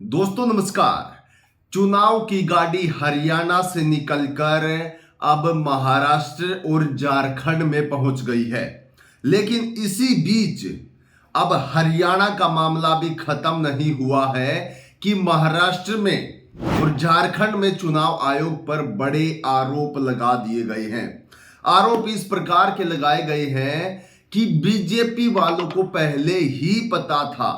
दोस्तों नमस्कार। चुनाव की गाड़ी हरियाणा से निकलकर अब महाराष्ट्र और झारखंड में पहुंच गई है, लेकिन इसी बीच अब हरियाणा का मामला भी खत्म नहीं हुआ है कि महाराष्ट्र में और झारखंड में चुनाव आयोग पर बड़े आरोप लगा दिए गए हैं। आरोप इस प्रकार के लगाए गए हैं कि बीजेपी वालों को पहले ही पता था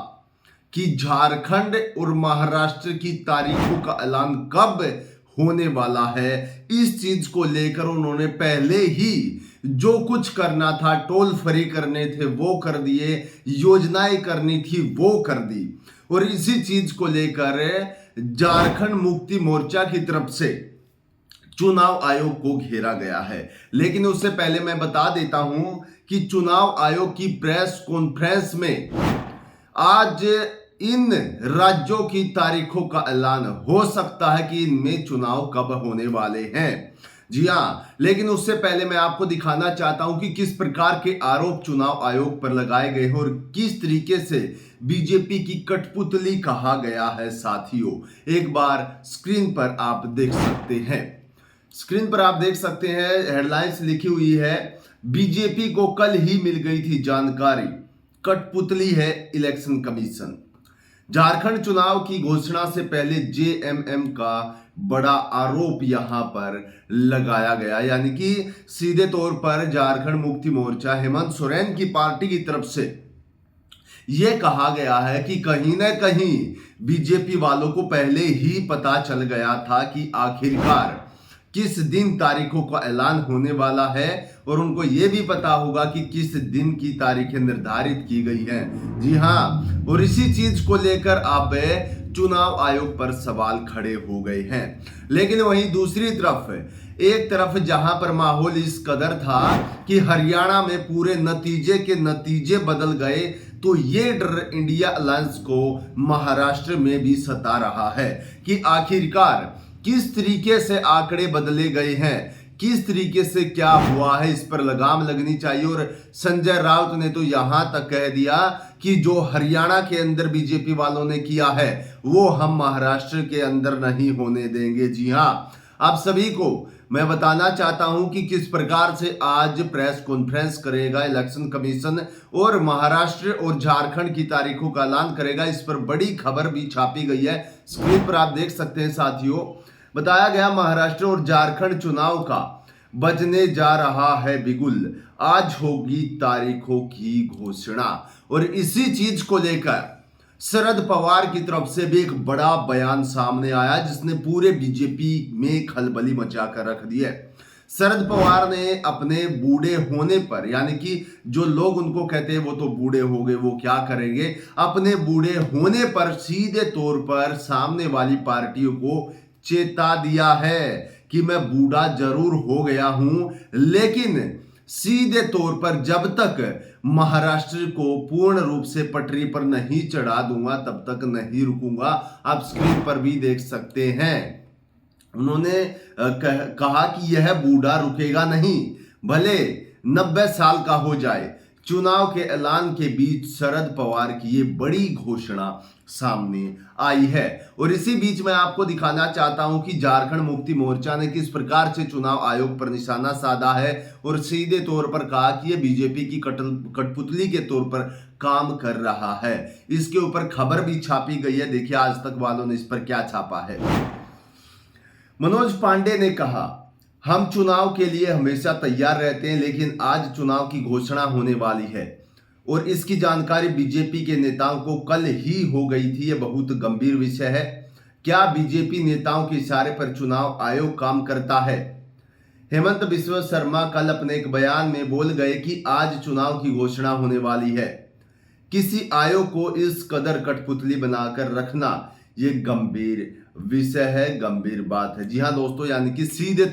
कि झारखंड और महाराष्ट्र की तारीखों का ऐलान कब होने वाला है। इस चीज को लेकर उन्होंने पहले ही जो कुछ करना था, टोल फ्री करने थे वो कर दिए, योजनाएं करनी थी वो कर दी। और इसी चीज को लेकर झारखंड मुक्ति मोर्चा की तरफ से चुनाव आयोग को घेरा गया है। लेकिन उससे पहले मैं बता देता हूं कि चुनाव आयोग की प्रेस कॉन्फ्रेंस में आज इन राज्यों की तारीखों का ऐलान हो सकता है कि इनमें चुनाव कब होने वाले हैं। जी हां, लेकिन उससे पहले मैं आपको दिखाना चाहता हूं कि किस प्रकार के आरोप चुनाव आयोग पर लगाए गए हैं और किस तरीके से बीजेपी की कठपुतली कहा गया है। साथियों, एक बार स्क्रीन पर आप देख सकते हैं। स्क्रीन पर आप देख सकते हैं, हेडलाइंस लिखी हुई है, बीजेपी को कल ही मिल गई थी जानकारी, कठपुतली है इलेक्शन कमीशन। झारखंड चुनाव की घोषणा से पहले जेएमएम का बड़ा आरोप यहां पर लगाया गया, यानी कि सीधे तौर पर झारखंड मुक्ति मोर्चा हेमंत सोरेन की पार्टी की तरफ से यह कहा गया है कि कहीं ना कहीं बीजेपी वालों को पहले ही पता चल गया था कि आखिरकार किस दिन तारीखों का ऐलान होने वाला है और उनको यह भी पता होगा कि किस दिन की तारीखें निर्धारित की गई हैं। जी हां, और इसी चीज को लेकर अब चुनाव आयोग पर सवाल खड़े हो गए हैं। लेकिन वहीं दूसरी तरफ, एक तरफ जहां पर माहौल इस कदर था कि हरियाणा में पूरे नतीजे के नतीजे बदल गए, तो ये डर इंडिया अलायंस को महाराष्ट्र में भी सता रहा है कि आखिरकार किस तरीके से आंकड़े बदले गए हैं, किस तरीके से क्या हुआ है, इस पर लगाम लगनी चाहिए। और संजय राउत ने तो यहां तक कह दिया कि जो हरियाणा के अंदर बीजेपी वालों ने किया है वो हम महाराष्ट्र के अंदर नहीं होने देंगे। जी हां, आप सभी को मैं बताना चाहता हूं कि किस प्रकार से आज प्रेस कॉन्फ्रेंस करेगा इलेक्शन कमीशन और महाराष्ट्र और झारखंड की तारीखों का ऐलान करेगा। इस पर बड़ी खबर भी छापी गई है, स्क्रीन पर आप देख सकते हैं। साथियों, बताया गया महाराष्ट्र और झारखंड चुनाव का बजने जा रहा है बिगुल, आज होगी तारीखों की घोषणा। और इसी चीज को लेकर शरद पवार की तरफ से भी एक बड़ा बयान सामने आया जिसने पूरे बीजेपी में खलबली मचाकर रख दी है। शरद पवार ने अपने बूढ़े होने पर, यानी कि जो लोग उनको कहते हैं वो तो बूढ़े हो गए, वो क्या करेंगे, अपने बूढ़े होने पर सीधे तौर पर सामने वाली पार्टियों को चेता दिया है कि मैं बूढ़ा जरूर हो गया हूं, लेकिन सीधे तौर पर जब तक महाराष्ट्र को पूर्ण रूप से पटरी पर नहीं चढ़ा दूंगा तब तक नहीं रुकूंगा। आप स्क्रीन पर भी देख सकते हैं, उन्होंने कहा कि यह बूढ़ा रुकेगा नहीं, भले 90 साल का हो जाए। चुनाव के ऐलान के बीच शरद पवार की ये बड़ी घोषणा सामने आई है। और इसी बीच मैं आपको दिखाना चाहता हूं कि झारखंड मुक्ति मोर्चा ने किस प्रकार से चुनाव आयोग पर निशाना साधा है और सीधे तौर पर कहा कि यह बीजेपी की कठपुतली के तौर पर काम कर रहा है। इसके ऊपर खबर भी छापी गई है, देखिए आज तक वालों ने इस पर क्या छापा है। मनोज पांडे ने कहा, हम चुनाव के लिए हमेशा तैयार रहते हैं, लेकिन आज चुनाव की घोषणा होने वाली है और इसकी जानकारी बीजेपी के नेताओं को कल ही हो गई थी। यह बहुत गंभीर विषय है। क्या बीजेपी नेताओं के इशारे पर चुनाव आयोग काम करता है? हेमंत बिस्वा शर्मा कल अपने एक बयान में बोल गए कि आज चुनाव की घोषणा होने वाली है। किसी आयोग को इस कदर कठपुतली बनाकर रखना यह गंभीर विषय है, गंभीर बात है। जी हां दोस्तों, यानी कि सीधे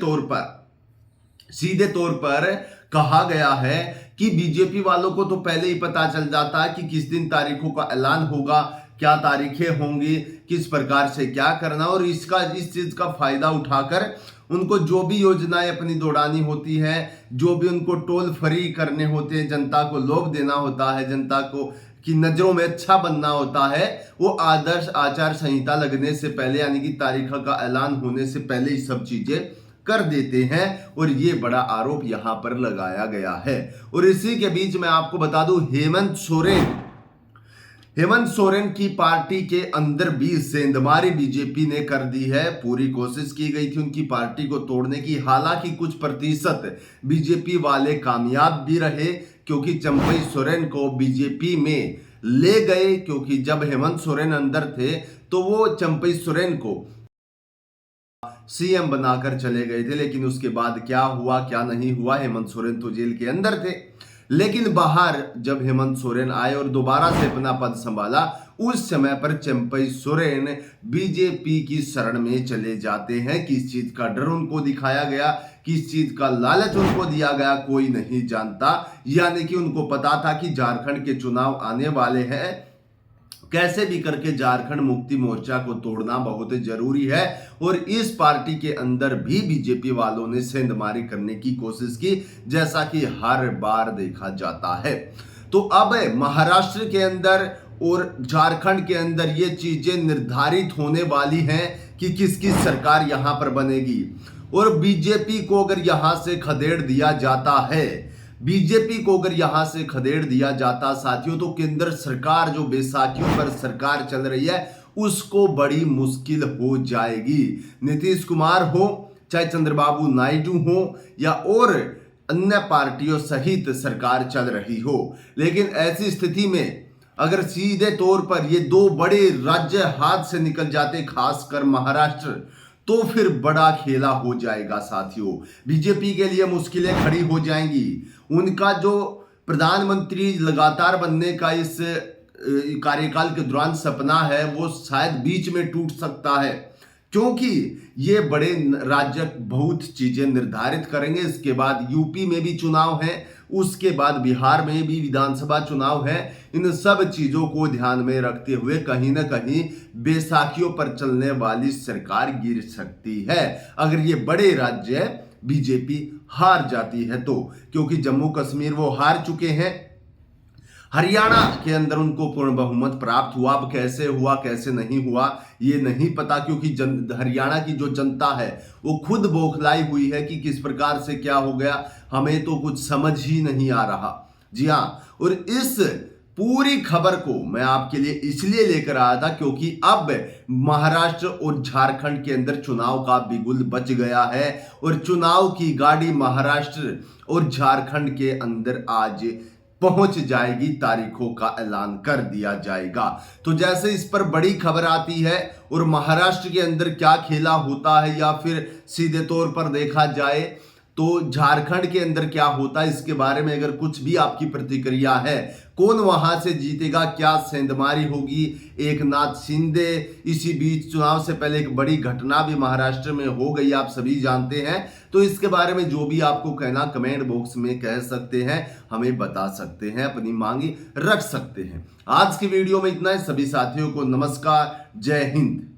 तौर पर कहा गया है कि बीजेपी वालों को तो पहले ही पता चल जाता है कि किस दिन तारीखों का ऐलान होगा, क्या तारीखें होंगी, किस प्रकार से क्या करना, और इस चीज का फायदा उठाकर उनको जो भी योजनाएं अपनी दौड़ानी होती हैं, जो भी उनको टोल फ्री करने होते हैं, जनता को लोभ देना होता है, जनता को कि नजरों में अच्छा बनना होता है, वो आदर्श आचार संहिता लगने से पहले यानी कि तारीख का ऐलान होने से पहले ही सब चीजें कर देते हैं। और ये बड़ा आरोप यहां पर लगाया गया है। और इसी के बीच में आपको बता दूं, हेमंत सोरेन की पार्टी के अंदर भी सेंधमारी बीजेपी ने कर दी है। पूरी कोशिश की गई थी उनकी पार्टी को तोड़ने की, हालांकि कुछ प्रतिशत बीजेपी वाले कामयाब भी रहे, क्योंकि चंपई सोरेन को बीजेपी में ले गए। क्योंकि जब हेमंत सोरेन अंदर थे तो वो चंपई सोरेन को सीएम बनाकर चले गए थे, लेकिन उसके बाद क्या हुआ क्या नहीं हुआ, हेमंत सोरेन तो जेल के अंदर थे। लेकिन बाहर जब हेमंत सोरेन आए और दोबारा से अपना पद संभाला, उस समय पर चंपई सोरेन बीजेपी की शरण में चले जाते हैं। किस चीज का डर उनको दिखाया गया, किस चीज का लालच उनको दिया गया, कोई नहीं जानता। यानी कि उनको पता था कि झारखंड के चुनाव आने वाले हैं, कैसे भी करके झारखंड मुक्ति मोर्चा को तोड़ना बहुत जरूरी है। और इस पार्टी के अंदर भी बीजेपी वालों ने सेंधमारी करने की कोशिश की, जैसा कि हर बार देखा जाता है। तो अब महाराष्ट्र के अंदर और झारखंड के अंदर ये चीजें निर्धारित होने वाली हैं कि किसकी सरकार यहां पर बनेगी। और बीजेपी को अगर यहां से खदेड़ दिया जाता है, बीजेपी को अगर यहां से खदेड़ दिया जाता साथियों, तो केंद्र सरकार जो बैसाखियों पर सरकार चल रही है उसको बड़ी मुश्किल हो जाएगी। नीतीश कुमार हो, चाहे चंद्रबाबू नायडू हो, या और अन्य पार्टियों सहित सरकार चल रही हो, लेकिन ऐसी स्थिति में अगर सीधे तौर पर ये दो बड़े राज्य हाथ से निकल जाते, खासकर महाराष्ट्र, तो फिर बड़ा खेला हो जाएगा साथियों। बीजेपी के लिए मुश्किलें खड़ी हो जाएंगी। उनका जो प्रधानमंत्री लगातार बनने का इस कार्यकाल के दौरान सपना है, वो शायद बीच में टूट सकता है, क्योंकि ये बड़े राज्य बहुत चीजें निर्धारित करेंगे। इसके बाद यूपी में भी चुनाव है, उसके बाद बिहार में भी विधानसभा चुनाव है। इन सब चीजों को ध्यान में रखते हुए कहीं ना कहीं बैसाखियों पर चलने वाली सरकार गिर सकती है, अगर ये बड़े राज्य बीजेपी हार जाती है तो। क्योंकि जम्मू कश्मीर वो हार चुके हैं, हरियाणा के अंदर उनको पूर्ण बहुमत प्राप्त हुआ। अब कैसे हुआ कैसे नहीं हुआ ये नहीं पता, क्योंकि हरियाणा की जो जनता है वो खुद बौखलाई हुई है कि किस प्रकार से क्या हो गया, हमें तो कुछ समझ ही नहीं आ रहा। जी हाँ, और इस पूरी खबर को मैं आपके लिए इसलिए लेकर आया था क्योंकि अब महाराष्ट्र और झारखंड के अंदर चुनाव का बिगुल बच गया है, और चुनाव की गाड़ी महाराष्ट्र और झारखंड के अंदर आज पहुंच जाएगी, तारीखों का ऐलान कर दिया जाएगा। तो जैसे इस पर बड़ी खबर आती है और महाराष्ट्र के अंदर क्या खेला होता है, या फिर सीधे तौर पर देखा जाए तो झारखंड के अंदर क्या होता है, इसके बारे में अगर कुछ भी आपकी प्रतिक्रिया है, कौन वहां से जीतेगा, क्या सेंधमारी होगी, एकनाथ शिंदे। इसी बीच चुनाव से पहले एक बड़ी घटना भी महाराष्ट्र में हो गई, आप सभी जानते हैं। तो इसके बारे में जो भी आपको कहना कमेंट बॉक्स में कह सकते हैं, हमें बता सकते हैं, अपनी मांगी रख सकते हैं। आज की वीडियो में इतना ही। सभी साथियों को नमस्कार, जय हिंद।